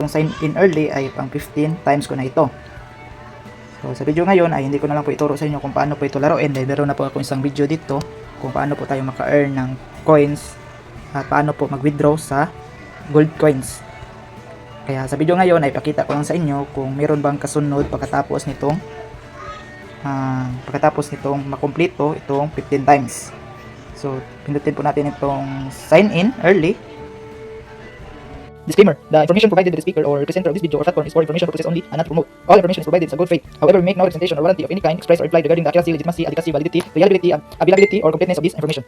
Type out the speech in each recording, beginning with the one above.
Yung sign in early ay pang 15 times ko na ito. So sa video ngayon ay hindi ko na lang po ituro sa inyo kung paano po ito laruin, dahil meron na po ako isang video dito kung paano po tayo maka-earn ng coins at paano po mag-withdraw sa gold coins. Kaya sa video ngayon ay pakita ko lang sa inyo kung meron bang kasunod pagkatapos nitong makumpleto itong 15 times. So pindutin po natin itong sign in early. Disclaimer: the information provided by the speaker or presenter of this video or platform is for information purposes only and not to promote. All information is provided in good faith. However, we make no representation or warranty of any kind expressed or implied regarding the accuracy, legitimacy, adequacy, validity, reliability, availability, or completeness of this information.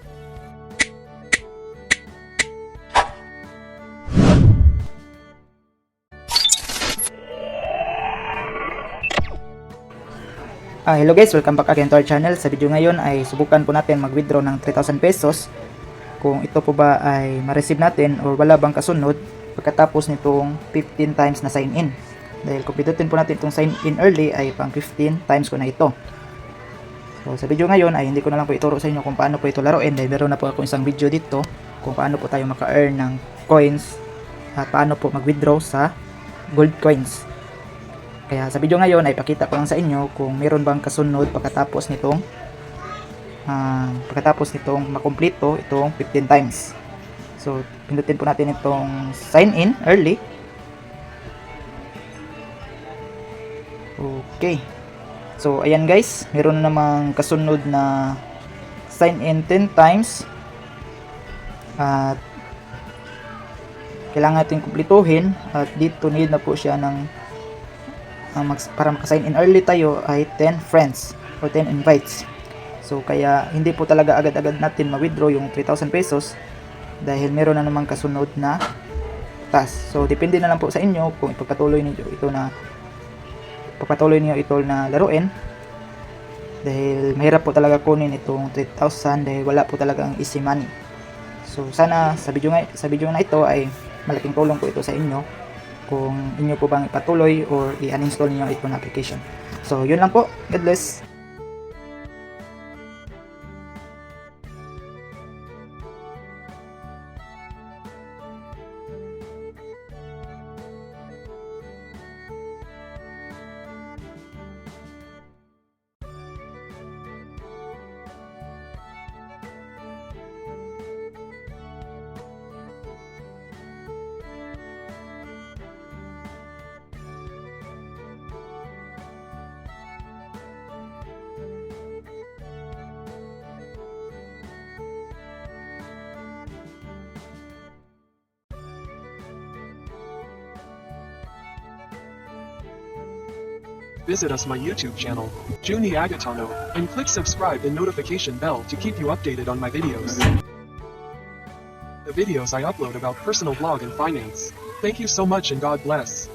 Hello guys, welcome back again to our channel. Sa video ngayon ay subukan po natin mag-withdraw ng 3,000 pesos. Kung ito po ba ay ma-receive natin or wala bang kasunod pagkatapos nitong 15 times na sign in. Dahil kung pindutin po natin itong sign in early ay pang 15 times ko na ito. So sa video ngayon ay hindi ko na lang po ituro sa inyo kung paano po ito laruin, dahil meron na po ako isang video dito kung paano po tayo maka-earn ng coins at paano po mag-withdraw sa gold coins. Kaya sa video ngayon ay pakita ko lang sa inyo kung meron bang kasunod pagkatapos nitong makumpleto itong 15 times. So pindutin po natin itong sign in early. Okay. So ayan guys, meron na namang kasunod na sign in 10 times. At kailangan natin kumpletuhin, at dito need na po siya ng para maka-sign in early tayo ay 10 friends or 10 invites. So kaya hindi po talaga agad-agad natin ma-withdraw yung 3,000 pesos dahil meron na namang kasunod na task. So depende na lang po sa inyo kung ipagpatuloy niyo ito na laruin, dahil mahirap po talaga kunin itong 3,000 dahil wala po talaga ang easy money. So sana sa video na ito ay malaking tulong po ito sa inyo kung inyo po bang ipatuloy or i-uninstall niyo itong application. So yun lang po. God bless. Visit us my YouTube channel, Juni Agatano, and click subscribe and notification bell to keep you updated on my videos. The videos I upload about personal blog and finance. Thank you so much and God bless.